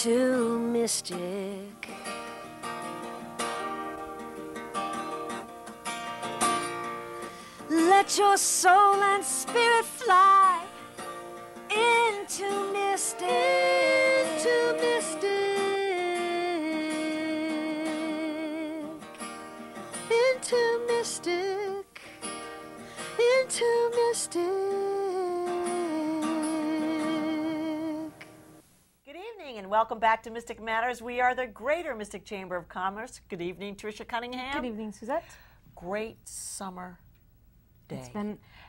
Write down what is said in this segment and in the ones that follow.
into Mystic. Let your soul and spirit fly into Mystic. Into Mystic. Into Mystic. Into Mystic. Good evening and welcome back to Mystic Matters. We are the Greater Mystic Chamber of Commerce. Good evening, Tricia Cunningham. Good evening, Suzette. Great summer day.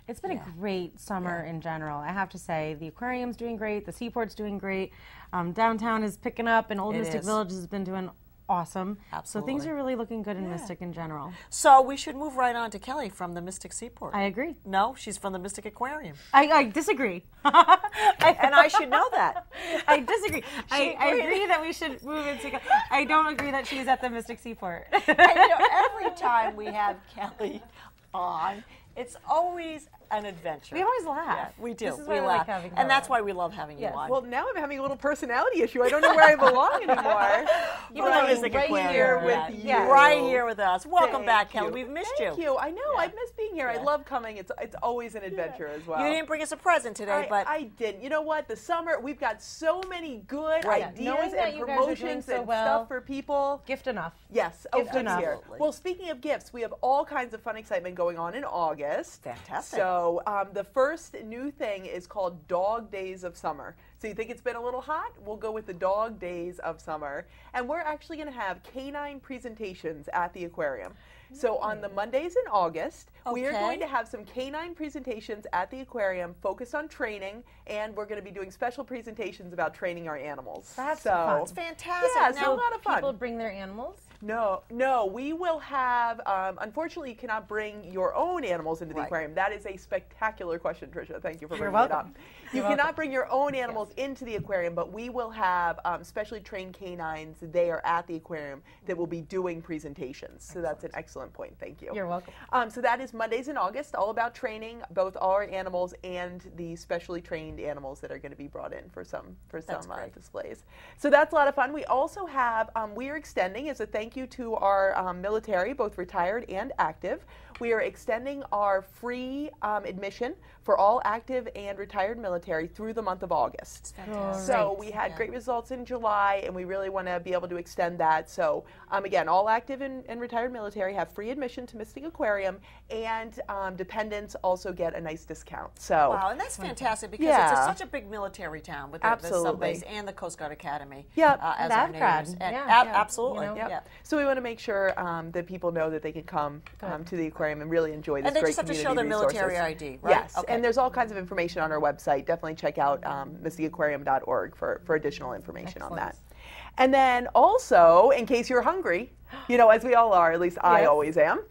It's been a great summer in general. I have to say, the aquarium's doing great, the seaport's doing great, downtown is picking up, and Old Mystic Village has been doing awesome. Absolutely. So things are really looking good in Mystic in general. So we should move right on to Kelly from the Mystic Seaport. I agree. No, she's from the Mystic Aquarium. I disagree. And I should know that. I disagree. I agree that we should move into. I don't agree that she's at the Mystic Seaport. And, every time we have Kelly on, it's always an adventure. We always laugh. Yeah, we do. This is we why we laugh. like having her and that's on. why we love having you on. Well, now I'm having a little personality issue. I don't know where I belong anymore. You belong in Mystic Aquarium. Here with you. Right here with us. Welcome Thank back, you. Kelly. We've missed Thank you. I know. I've missed being here. Yeah. I love coming. It's always an adventure as well. You didn't bring us a present today, but I didn't. You know what? The summer, we've got so many good ideas Knowing that and you guys are doing promotions so and well, stuff for people. Gift enough. Yes, Gift good enough. here. Absolutely. Well, speaking of gifts, we have all kinds of fun excitement going on in August. Fantastic. So the first new thing is called Dog Days of Summer. So you think it's been a little hot? We'll go with the Dog Days of Summer. And we're actually going to have canine presentations at the aquarium. So on the Mondays in August, we are going to have some canine presentations at the aquarium focused on training, and we're going to be doing special presentations about training our animals. That's so fun. it's fantastic. Yeah, Now, so a lot of fun. People bring their animals. No, we will have, unfortunately, you cannot bring your own animals into the aquarium. That is a spectacular question, Tricia. Thank you for bringing it up. You cannot bring your own animals into the aquarium, but we will have specially trained canines there at the aquarium that will be doing presentations. So that's an excellent point. Thank you. You're welcome. So that is Mondays in August, all about training both our animals and the specially trained animals that are going to be brought in for some displays. So that's a lot of fun. We also have, we are extending as a thank you to our military, both retired and active. We are extending our free admission for all active and retired military through the month of August. So we had great results in July, and we really want to be able to extend that. So again, all active and retired military have free admission to Mystic Aquarium, and dependents also get a nice discount. So wow, and that's fantastic because it's such a big military town with the subbase and the Coast Guard Academy. As our neighbors. Absolutely. So we want to make sure that people know that they can come to the aquarium and really enjoy this great community resources. And they just have to show their military ID, right? Yes, and there's all kinds of information on our website. Definitely check out mysticaquarium.org for additional information on that. And then also, in case you're hungry, as we all are, at least I always am,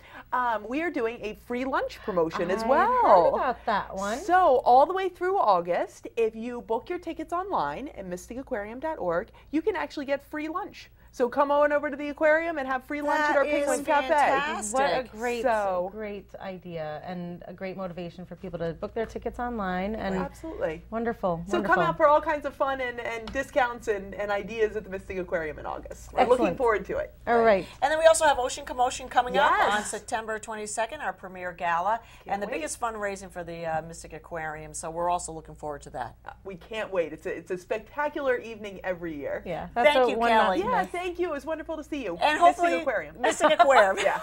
we are doing a free lunch promotion as well. I heard about that one. So all the way through August, if you book your tickets online at mysticaquarium.org, you can actually get free lunch. So come on over to the aquarium and have free lunch at our Penguin Cafe. Fantastic. What a great idea and a great motivation for people to book their tickets online. And absolutely. Wonderful. So come out for all kinds of fun and discounts and ideas at the Mystic Aquarium in August. We're looking forward to it. All right. And then we also have Ocean Commotion coming up on September 22nd, our premiere gala, and the biggest fundraising for the Mystic Aquarium. So we're also looking forward to that. We can't wait. It's a spectacular evening every year. Yeah. Thank you, Kelly. Yeah, thank you. It was wonderful to see you. And hopefully, Mystic Aquarium. Mystic Aquarium. Yeah.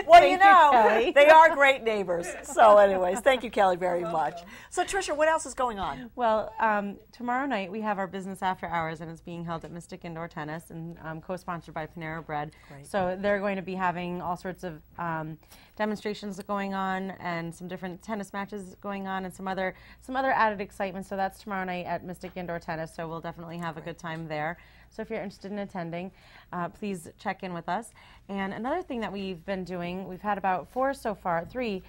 Well, they are great neighbors. So anyways, thank you, Kelly, very much. So Tricia, what else is going on? Well, tomorrow night we have our business after hours, and it's being held at Mystic Indoor Tennis and co-sponsored by Panera Bread. Great. So they're going to be having all sorts of demonstrations going on and some different tennis matches going on and some other added excitement. So that's tomorrow night at Mystic Indoor Tennis. So we'll definitely have a good time there. So if you're interested in attending, please check in with us. And another thing that we've been doing, we've had about 4 so far, 3,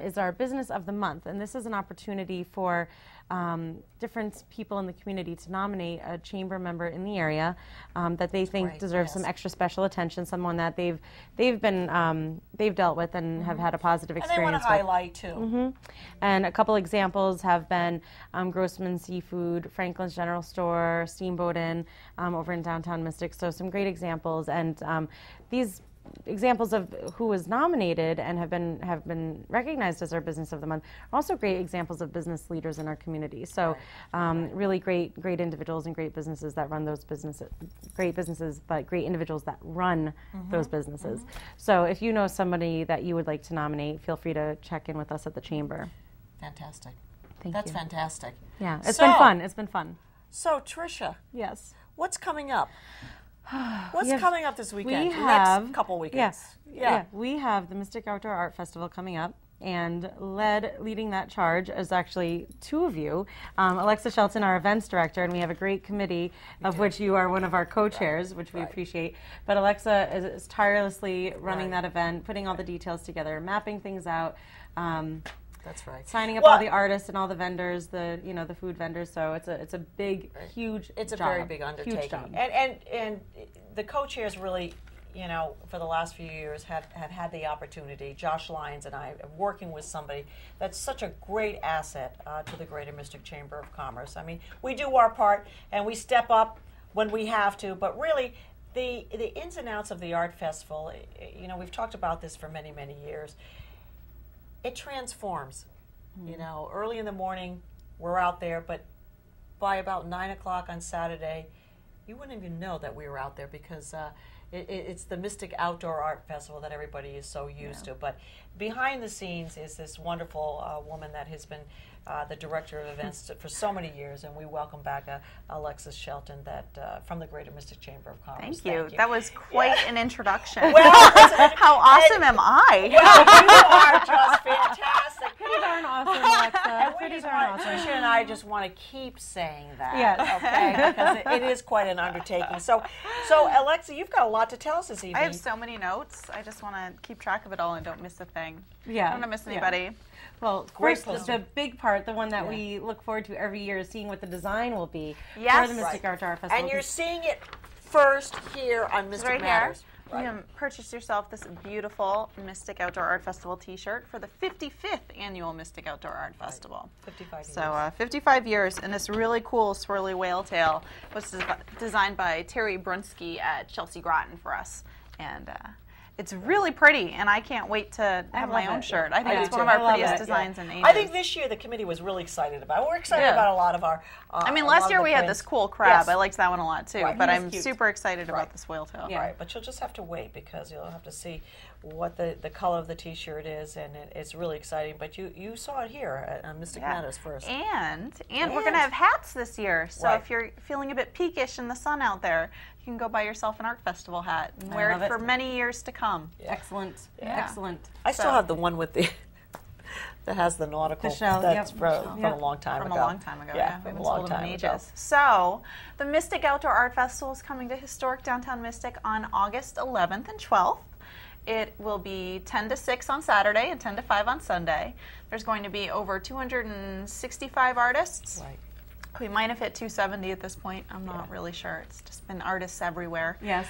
is our Business of the Month. And this is an opportunity for different people in the community to nominate a chamber member in the area that they think deserves some extra special attention, someone that they've dealt with and have had a positive experience and they want to highlight too. And a couple examples have been Grossman Seafood, Franklin's General Store, Steamboat Inn over in downtown Mystic. So some great examples, and these examples of who was nominated and have been recognized as our Business of the Month are also great examples of business leaders in our community. So really great individuals and great businesses that run those businesses, but great individuals that run those businesses. So if you know somebody that you would like to nominate, feel free to check in with us at the Chamber. Fantastic. Thank That's you. fantastic. Yeah, it's been fun. It's been fun. So Tricia, Yes. what's coming up? What's coming up this weekend? We The have next couple weekends. Yeah, we have the Mystic Outdoor Art Festival coming up, and leading that charge is actually two of you, Alexa Shelton, our events director, and we have a great committee of which you are one of our co-chairs, which we appreciate. But Alexa is tirelessly running that event, putting all the details together, mapping things out. That's right. Signing up all the artists and all the vendors, the food vendors. So it's a big, huge. It's a job. very big undertaking. Huge job. And the co-chairs really, for the last few years have had the opportunity. Josh Lyons and I are working with somebody that's such a great asset to the Greater Mystic Chamber of Commerce. I mean, we do our part and we step up when we have to, but really the ins and outs of the art festival. We've talked about this for many, many years. It transforms. Early in the morning, we're out there, but by about 9 o'clock on Saturday, you wouldn't even know that we were out there because it's the Mystic Outdoor Art Festival that everybody is so used to. But behind the scenes is this wonderful woman that has been the director of events for so many years, and we welcome back Alexis Shelton from the Greater Mystic Chamber of Commerce. Thank you. That was quite an introduction. Well, how awesome am I? Well, you are just fantastic. Pretty darn awesome, Alexa. Pretty darn awesome. Tricia and I just want to keep saying that. Yes. Okay, because it is quite an undertaking. So Alexa, you've got a lot to tell us this evening. I have so many notes. I just want to keep track of it all and don't miss a thing. Yeah. I don't want to miss anybody. Well, Great first, poster. the big part, the one that we look forward to every year, is seeing what the design will be Yes. for the Mystic Outdoor Art Festival. And you're seeing it first here on Mystic Right Matters. here, you can purchase yourself this beautiful Mystic Outdoor Art Festival t-shirt for the 55th annual Mystic Outdoor Art Festival. 55 years. So 55 years, and this really cool swirly whale tail was designed by Terry Brunsky at Chelsea Groton for us. And it's really pretty, and I can't wait to have my own shirt. I think it's one of our prettiest designs in ages. I think this year the committee was really excited about it. We're excited about a lot of our I mean, last year we had this cool crab. I liked that one a lot too, but He I'm was cute. super excited about this whale tail. Right, but you'll just have to wait because you'll have to see what the color of the t-shirt is, and it's really exciting. But you saw it here at Mystic Matters first. And we're going to have hats this year. So Right. if you're feeling a bit peakish in the sun out there, you can go buy yourself an art festival hat and wear it for many years to come. Excellent. Excellent. I still have the one with the that has the nautical. The shell, That's yep. from a long time From ago. a long time ago, yeah. We from haven't a long sold them in time ago. ages. So, the Mystic Outdoor Art Festival is coming to historic downtown Mystic on August 11th and 12th. It will be 10 to 6 on Saturday and 10 to 5 on Sunday. There's going to be over 265 artists. Right. We might have hit 270 at this point. I'm not really sure. It's just been artists everywhere. Yes.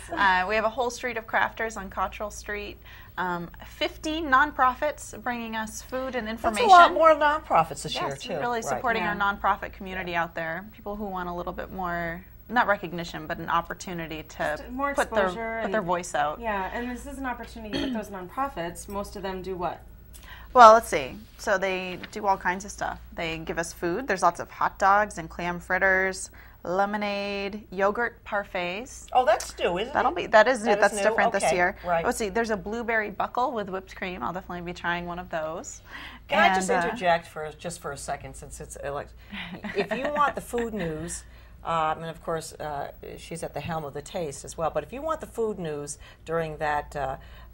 We have a whole street of crafters on Cottrell Street. 50 nonprofits bringing us food and That's information. a lot more nonprofits this year Yes, too. really Right. supporting our nonprofit community out there. People who want a little bit more, not recognition, but an opportunity to more put exposure their and- voice out. Yeah, and this is an opportunity with those nonprofits. Most of them do what? Well, let's see. So they do all kinds of stuff. They give us food. There's lots of hot dogs and clam fritters, lemonade, yogurt parfaits. Oh, that's new, isn't it? That's new? different this Okay, year. right. Let's see. There's a blueberry buckle with whipped cream. I'll definitely be trying one of those. Can I just interject for a second, since it's if you want the food news, and of course she's at the helm of the taste as well. But if you want the food news during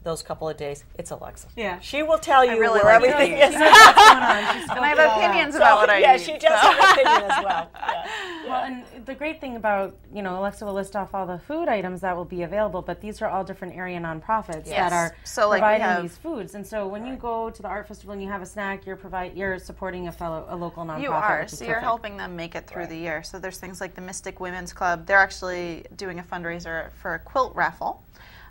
those couple of days, it's Alexa. Yeah. She will tell you really where like everything it. is. And I have opinions about what I Yeah, eat. she does have an opinion as well. Yeah. Well, and the great thing about, Alexa will list off all the food items that will be available, but these are all different area nonprofits that are providing these foods. And so when you go to the art festival and you have a snack, you're supporting a local nonprofit. You are, which is so you're perfect. helping them make it through the year. So there's things like the Mystic Women's Club. They're actually doing a fundraiser for a quilt raffle.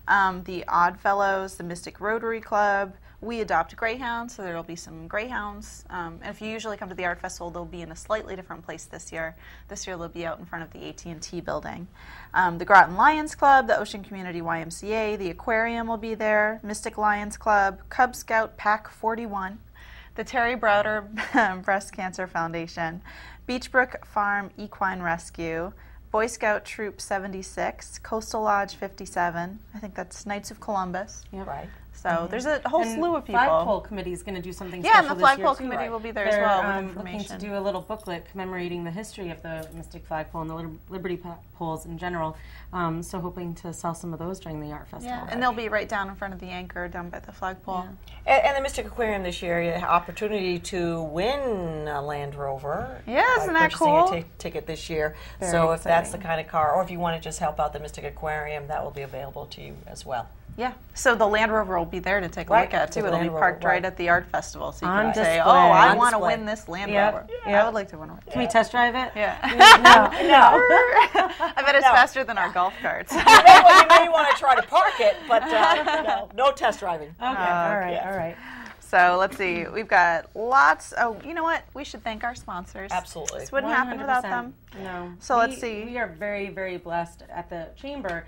The Odd Fellows, the Mystic Rotary Club. We adopt greyhounds, so there will be some greyhounds. And if you usually come to the art festival, they'll be in a slightly different place this year. This year they'll be out in front of the AT&T building. The Groton Lions Club, the Ocean Community YMCA, the Aquarium will be there, Mystic Lions Club, Cub Scout Pack 41, the Terry Browder Breast Cancer Foundation, Beachbrook Farm Equine Rescue, Boy Scout Troop 76, Coastal Lodge 57, I think that's Knights of Columbus. Yep. Right. So there's a whole slew of people. Flagpole Committee is going to do something Yeah, special and the this year, Flagpole too. Committee will be there They're, as well with looking information. to do a little booklet commemorating the history of the Mystic Flagpole and the Liberty Poles in general. So hoping to sell some of those during the art festival. Yeah, and they'll be right down in front of the anchor, down by the flagpole. And the Mystic Aquarium this year, you have opportunity to win a Land Rover. Yeah, isn't by that purchasing cool? a ticket this year. Very so if that's the exciting. kind of car, or if you want to just help out the Mystic Aquarium, that will be available to you as well. Yeah, so the Land Rover will be there to take a Right, look at too. the It'll Land be Rover, parked right right. at the art festival, so you On can say, display. "Oh, I On want to display. win this Land Yep, Rover." yep. I would like to win one. Can we test drive it? Yeah, No. I bet it's No. faster than our golf carts. you may want to try to park it, but no test driving. Okay, all right. So let's see. We've got lots. Oh, you know what? We should thank our sponsors. Absolutely. This wouldn't happen without 100%. them. No. So let's see. We are very, very blessed at the Chamber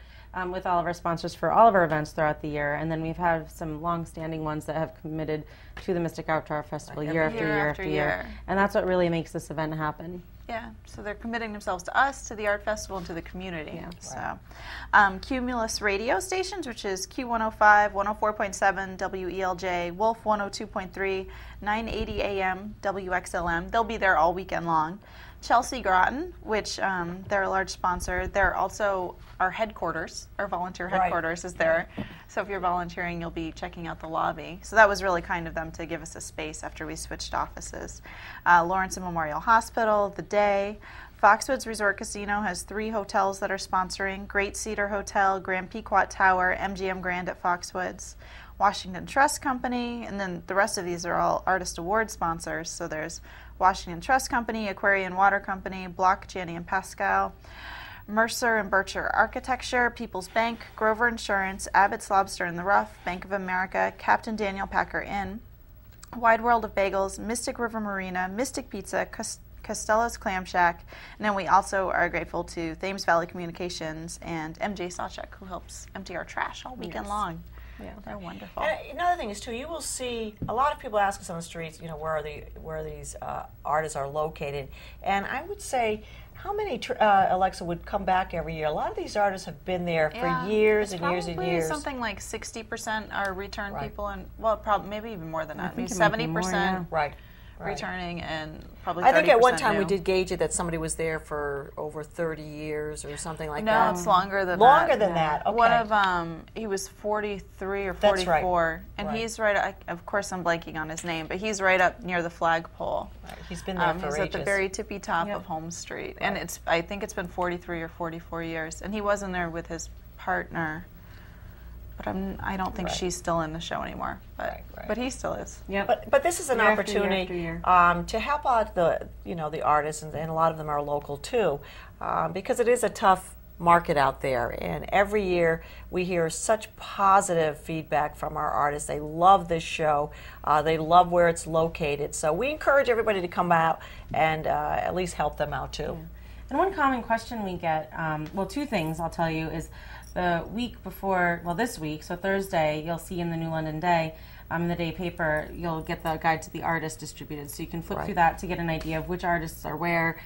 with all of our sponsors for all of our events throughout the year. And then we've had some long-standing ones that have committed to the Mystic Outdoor Festival year after year after year. And that's what really makes this event happen. Yeah, so they're committing themselves to us, to the art festival, and to the community. Yeah. So, Cumulus radio stations, which is Q105, 104.7 WELJ, Wolf 102.3, 980 AM WXLM. They'll be there all weekend long. Chelsea Groton, which they're a large sponsor. They're also our headquarters, our volunteer headquarters is there. So if you're volunteering, you'll be checking out the lobby. So that was really kind of them to give us a space after we switched offices. Lawrence and Memorial Hospital, The Day. Foxwoods Resort Casino has 3 hotels that are sponsoring. Great Cedar Hotel, Grand Pequot Tower, MGM Grand at Foxwoods. Washington Trust Company, and then the rest of these are all Artist Award sponsors. So there's Washington Trust Company, Aquarian Water Company, Block, Janney and Pascal, Mercer and Bircher Architecture, People's Bank, Grover Insurance, Abbott's Lobster in the Rough, Bank of America, Captain Daniel Packer Inn, Wide World of Bagels, Mystic River Marina, Mystic Pizza, Costello's Clam Shack, and then we also are grateful to Thames Valley Communications and MJ Sawchuk, who helps empty our trash all weekend long. Yeah. They're wonderful. And another thing is too, you will see a lot of people ask us on the streets, where these artists are located, and I would say, how many Alexa would come back every year? A lot of these artists have been there for years and years and years. Something like 60% are return Right. people, and well, probably maybe even more than that. Maybe think it might be 70% more, yeah. Right. returning, and probably. I think at one 30% time we new. did gauge it that somebody was there for over 30 years or something like No, that. it's longer than Longer that. than that. Okay. One of he was 43 or That's 44, right. and Right. he's right. Of course, I'm blanking on his name, but he's right up near the flagpole. Right. He's been there for He's ages. at the very tippy top Yep. of Holmes Street, and I think it's been 43 or 44 years, and he wasn't there with his partner. But I don't think Right. she's still in the show anymore. But Right. but he still is. Yep. But this is an Year after year opportunity after year. to help out the artists, and a lot of them are local too, because it is a tough market out there. And every year we hear such positive feedback from our artists. They love this show. They love where it's located. So we encourage everybody to come out and at least help them out too. And one common question we get, well, 2 things I'll tell you is the week before, well, this week, so Thursday, you'll see in the New London Day, in the day paper, you'll get the guide to the artist distributed. So you can flip through that to get an idea of which artists are where,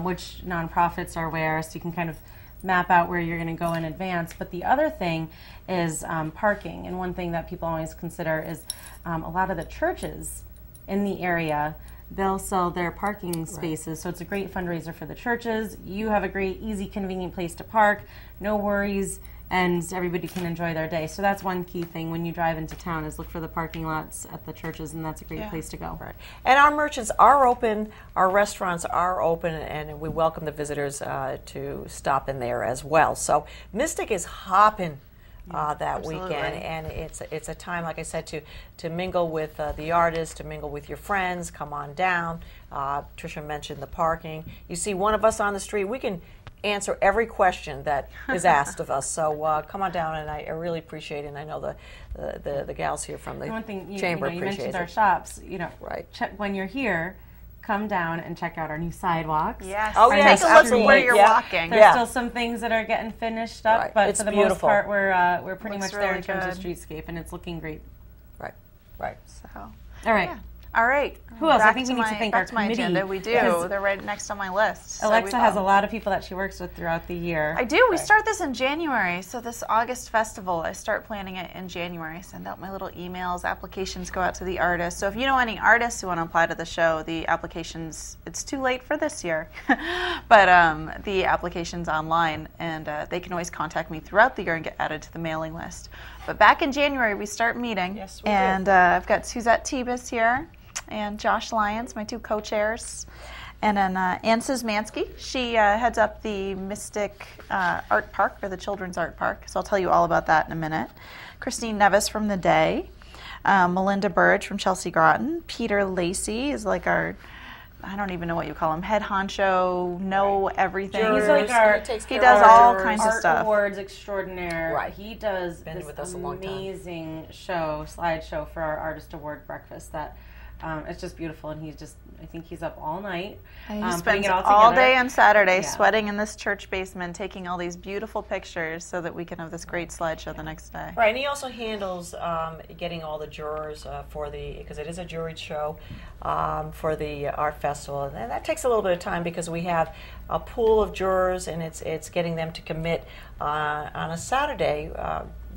which nonprofits are where, so you can kind of map out where you're going to go in advance. But the other thing is parking. And one thing that people always consider is a lot of the churches in the area, they'll sell their parking spaces. So it's a great fundraiser for the churches. You have a great, easy, convenient place to park. No worries. and everybody can enjoy their day. So that's one key thing when you drive into town is look for the parking lots at the churches, and that's a great place to go. Right. And our merchants are open, our restaurants are open, and we welcome the visitors to stop in there as well. So Mystic is hopping that weekend, and it's a time, like I said, to mingle with the artists, to mingle with your friends. Come on down. Tricia mentioned the parking. You see one of us on the street, we can answer every question that is asked of us. So come on down, and I really appreciate it. And I know the gals here from the One thing chamber you appreciate mentioned it. our shops. Right. Check when you're here. Come down and check out our new sidewalks. Yes. Oh, Take yes, a look at absolutely. where you're Yeah. walking. There's Yeah. still some things that are getting finished up, Right. but It's for the beautiful. most part, we're pretty Looks much there really in terms of good. streetscape, and it's looking great. Right. So. All right. Yeah. All right. Who else? I Back think we need to thank back our to my committee, agenda. We do. because They're right next on my list. So Alexa we has will. a lot of people that she works with throughout the year. I do. We start this in January. So this August festival, I start planning it in January. I send out my little emails. Applications go out to the artists. So if you know any artists who want to apply to the show, the applications, it's too late for this year. But the application's online, and they can always contact me throughout the year and get added to the mailing list. But back in January, we start meeting. Yes, we do. And I've got Suzette Tebus here and Josh Lyons, my two co-chairs. And then Ann Szymanski, she heads up the Mystic Art Park, or the Children's Art Park, so I'll tell you all about that in a minute. Christine Nevis from The Day, Melinda Burge from Chelsea Groton, Peter Lacey is like our, I don't even know what you call him, head honcho, know everything. He's like our, he does all jurors. kinds of Art stuff. Awards extraordinaire. Right. He does Been this with us a long time. amazing slideshow for our Artist Award breakfast that it's just beautiful, and I think he's up all night. And he putting spends it all all together. day on Saturday Yeah. sweating in this church basement, taking all these beautiful pictures so that we can have this great slideshow the next day. Right, and he also handles getting all the jurors because it is a juried show for the art festival, and that takes a little bit of time because we have a pool of jurors, and it's getting them to commit on a Saturday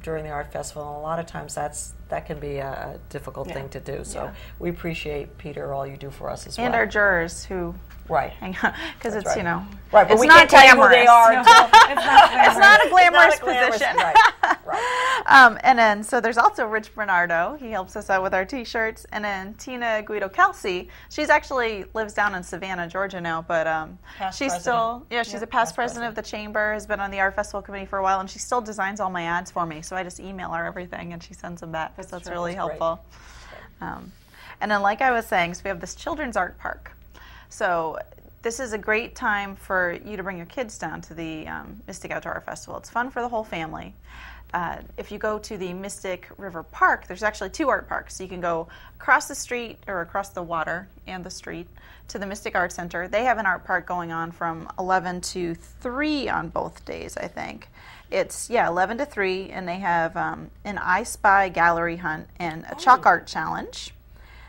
during the art festival, and a lot of times that can be a difficult thing to do. So we appreciate, Peter, all you do for us as well. And our jurors who right. hang on, because it's, right. you know, Right, but it's we not can't tell you who they are glamorous. until It's not It's not a glamorous It's not a glamorous- position. Right. And then, so there's also Rich Bernardo. He helps us out with our T-shirts. And then Tina Guido-Kelsey. She's actually lives down in Savannah, Georgia now, but she's president. still, she's a past past president of the chamber, has been on the art festival committee for a while, and she still designs all my ads for me. So I just email her everything, and she sends them back. So that's really That's great. helpful. And then, like I was saying, so we have this children's art park. So this is a great time for you to bring your kids down to the Mystic Outdoor Art Festival. It's fun for the whole family. If you go to the Mystic River Park, there's actually two art parks. So you can go across the street, or across the water and the street, to the Mystic Art Center. They have an art park going on from 11 to 3 on both days, I think. It's, 11 to 3, and they have an I Spy gallery hunt and a chalk art challenge.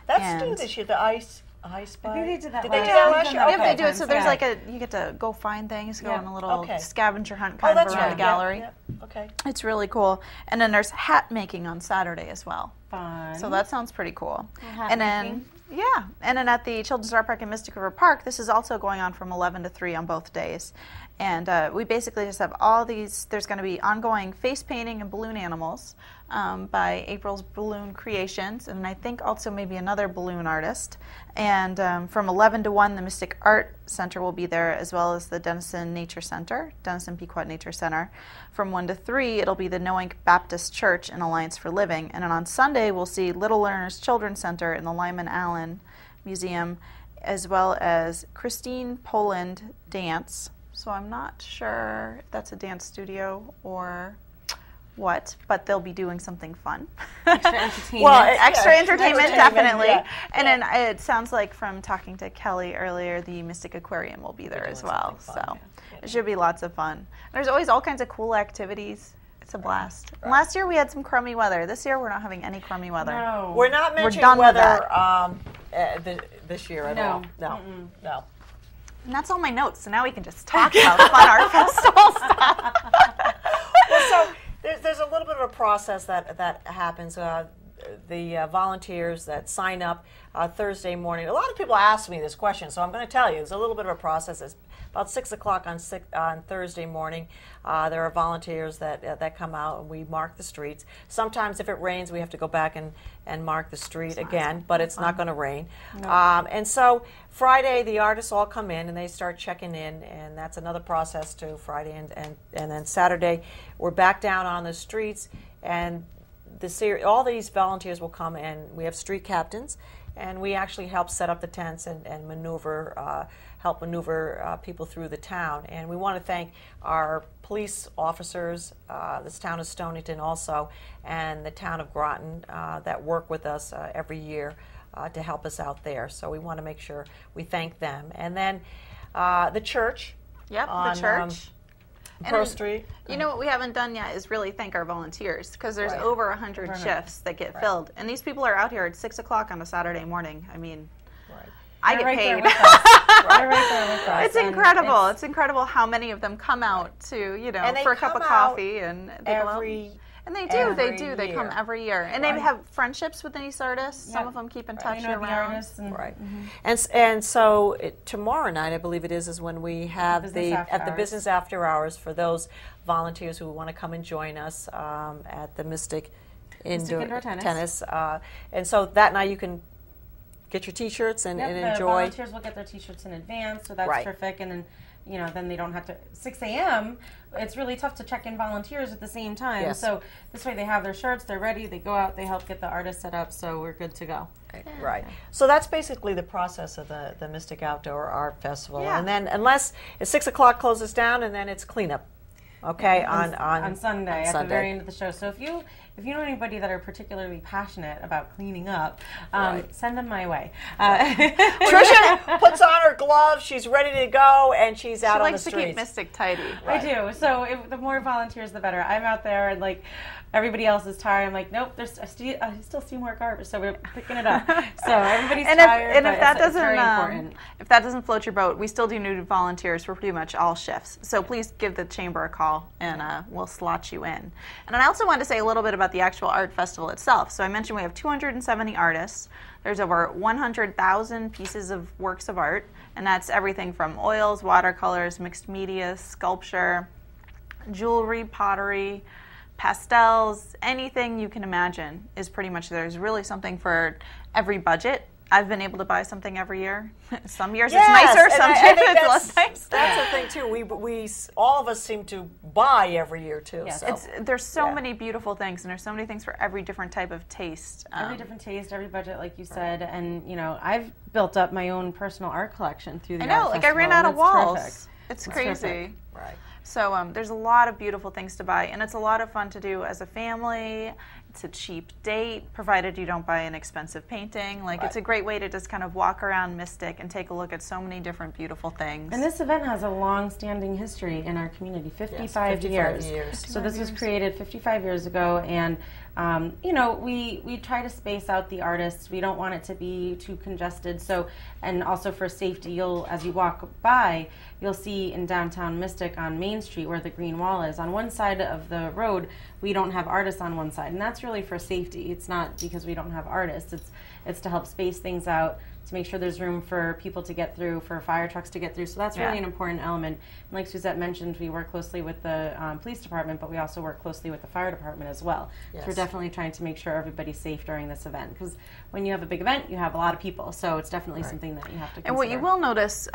That's And- new this year, the ice spy. I think they did that Did last they do that year. last year? Yeah, Yeah, Okay. they do it. So there's Yeah. like you get to go find things, go Yeah. on a little Okay. scavenger hunt Oh, kind of that's around right. the gallery. Yeah. Okay. It's really cool. And then there's hat making on Saturday as well. Fun. So that sounds pretty cool. hat And then, making. and then at the Children's Art Park in Mystic River Park, this is also going on from 11 to 3 on both days. And we basically just have all these, there's going to be ongoing face painting and balloon animals by April's Balloon Creations, and I think also maybe another balloon artist. And from 11 to 1, the Mystic Art Center will be there, as well as the Denison Nature Center, Denison Pequot Nature Center. From 1 to 3, it'll be the Noank Baptist Church and Alliance for Living. And then on Sunday, we'll see Little Learners Children's Center in the Lyman Allen Museum, as well as Christine Poland Dance. So I'm not sure if that's a dance studio or what, but they'll be doing something fun. Extra entertainment. Well, Extra yeah, entertainment, entertainment, definitely. yeah. And then it sounds like from talking to Kelly earlier, the Mystic Aquarium will be there doing as well. something fun, So yeah. it should be lots of fun. There's always all kinds of cool activities. It's a blast. And last year we had some crummy weather. This year we're not having any crummy weather. No. We're not mentioning done with weather this year at No. all. No. No. And that's all my notes. So now we can just talk about fun art festival stuff. Well, so there's a little bit of a process that happens. volunteers that sign up Thursday morning. A lot of people ask me this question, so I'm going to tell you. It's a little bit of a process. It's about 6 o'clock on Thursday morning. There are volunteers that come out, and we mark the streets. Sometimes if it rains, we have to go back and mark the street again, but it's not going to rain. No. And so Friday, the artists all come in, and they start checking in, and that's another process too, Friday. And then Saturday, we're back down on the streets, and all these volunteers will come, and we have street captains, and we actually help set up the tents and help maneuver people through the town. And we want to thank our police officers, this town of Stonington also, and the town of Groton that work with us every year to help us out there. So we want to make sure we thank them. And then the church. Yep, on, the church. Pro Street. You know what we haven't done yet is really thank our volunteers, because there's over 100 shifts that get filled, and these people are out here at 6 o'clock on a Saturday morning. I mean, I get paid. It's incredible. It's incredible how many of them come out to, for a cup of coffee, and they do. They come every year, and they have friendships with these artists. Some of them keep in touch around. And so tomorrow night, I believe it is when we have the business after hours for those volunteers who want to come and join us at the Mystic Indoor Tennis. And so that night you can get your T-shirts and enjoy. The volunteers will get their T-shirts in advance, so that's terrific. And then, then they don't have to 6 a.m. It's really tough to check in volunteers at the same time. Yes. So this way they have their shirts, they're ready, they go out, they help get the artists set up, so we're good to go. Right. So that's basically the process of the Mystic Outdoor Art Festival. Yeah. And then unless at 6 o'clock closes down, and then it's cleanup. Okay, on Sunday at the very end of the show. So if you know anybody that are particularly passionate about cleaning up, send them my way. Tricia puts on her gloves. She's ready to go, and she's out on the streets. She likes to keep Mystic tidy. I do. So the more volunteers, the better. I'm out there, and everybody else is tired. I'm like, nope. I still see more garbage, so we're picking it up. So everybody's tired. And if that it's very important. If that doesn't float your boat, we still do need volunteers for pretty much all shifts. So please give the chamber a call, and we'll slot you in. And I also wanted to say a little bit about the actual art festival itself. So I mentioned we have 270 artists. There's over 100,000 pieces of works of art, and that's everything from oils, watercolors, mixed media, sculpture, jewelry, pottery, pastels, anything you can imagine is pretty much there. There's really something for every budget. I've been able to buy something every year. Some years it's nicer, some years it's less nice. That's the thing too. We all of us seem to buy every year too. Yes. So. There's so many beautiful things, and there's so many things for every different type of taste. Every different taste, every budget, like you said, and I've built up my own personal art collection through the art festival. I ran out of walls. Terrific. It's crazy. Terrific. Right. So there's a lot of beautiful things to buy, and it's a lot of fun to do as a family. It's a cheap date, provided you don't buy an expensive painting. It's a great way to just kind of walk around Mystic and take a look at so many different beautiful things. And this event has a long-standing history in our community, 55 years. So this was created 55 years ago, and we try to space out the artists. We don't want it to be too congested. So, and also for safety, as you walk by, you'll see in downtown Mystic on Main Street where the green wall is. On one side of the road, we don't have artists on one side, and that's really for safety. It's not because we don't have artists. It's to help space things out, to make sure there's room for people to get through, for fire trucks to get through. So that's really an important element. And like Suzette mentioned, we work closely with the police department, but we also work closely with the fire department as well. Yes. So we're definitely trying to make sure everybody's safe during this event, because when you have a big event, you have a lot of people. So it's definitely something that you have to consider. And what you will notice,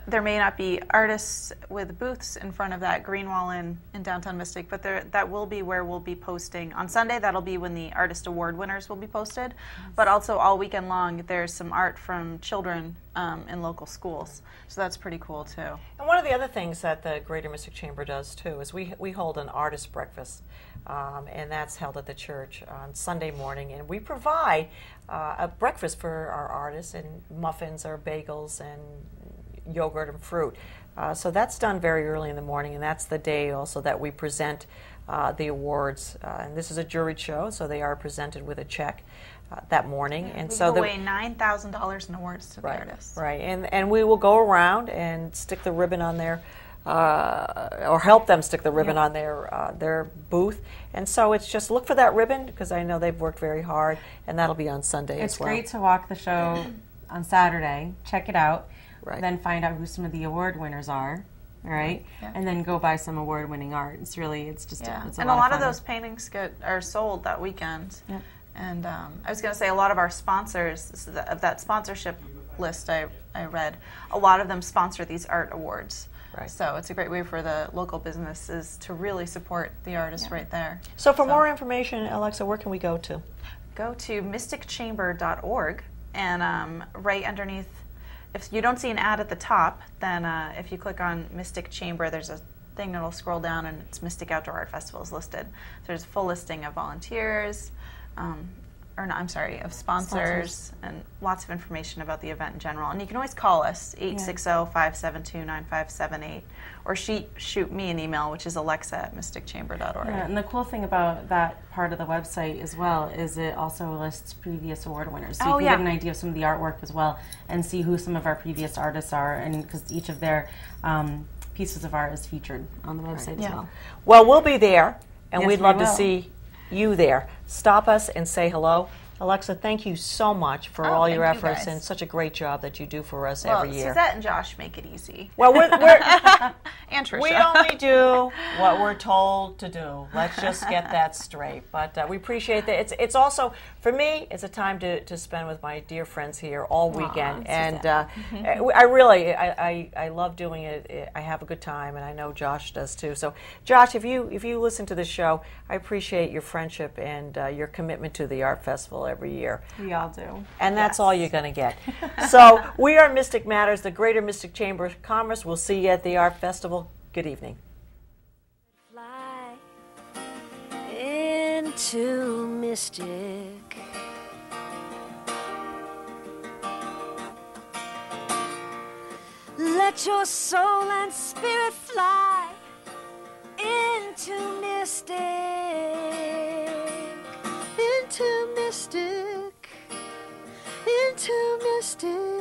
there may not be artists with booths in front of that green wall in downtown Mystic, but that will be where we'll be posting. On Sunday, that'll be when the artist award winners will be posted. Yes. But also all weekend long, there's some art from children in local schools. So that's pretty cool too. And one of the other things that the Greater Mystic Chamber does too is we hold an artist breakfast, and that's held at the church on Sunday morning, and we provide a breakfast for our artists, and muffins or bagels and yogurt and fruit. So that's done very early in the morning, and that's the day also that we present the awards. And this is a juried show, so they are presented with a check that morning. And we give away $9,000 in awards to the artists. Right, and we will go around and stick the ribbon on their or help them stick the ribbon on their booth. And so it's just look for that ribbon, because I know they've worked very hard, and that'll be on Sunday It's as well. great to walk the show on Saturday, check it out, Right. then find out who some of the award winners are, right? And then go buy some award-winning art. It's just it's and a lot of those paintings are sold that weekend. Yep. And I was going to say, a lot of our sponsors, of that sponsorship list I read, a lot of them sponsor these art awards. Right. So it's a great way for the local businesses to really support the artists right there. So for more information, Alexa, where can we go to? Go to mysticchamber.org, and right underneath, if you don't see an ad at the top, then if you click on Mystic Chamber, there's a thing that'll scroll down, and it's Mystic Outdoor Art Festival is listed. So there's a full listing of volunteers, of sponsors, and lots of information about the event in general. And you can always call us, 860-572-9578, or shoot me an email, which is alexa@mysticchamber.org. Yeah, and the cool thing about that part of the website as well is it also lists previous award winners. So you can get an idea of some of the artwork as well, and see who some of our previous artists are, and because each of their pieces of art is featured on the website as well. Well, we'll be there, and Yes, we'd we love to will. see you there. Stop us and say hello. Alexa, thank you so much for all your thank you, efforts guys. and such a great job that you do for us Well, every year. Suzette and Josh make it easy. Well, And Tricia. we only do what we're told to do. Let's just get that straight. But we appreciate that. It's also, for me, it's a time to spend with my dear friends here all weekend. And I really love doing it. I have a good time, and I know Josh does too. So, Josh, if you listen to this show, I appreciate your friendship and your commitment to the art festival every year. We all do. And that's all you're going to get. So we are Mystic Matters, the Greater Mystic Chamber of Commerce. We'll see you at the Art Festival. Good evening. Fly into Mystic. Let your soul and spirit fly into Mystic. Into Mystic. Into Mystic.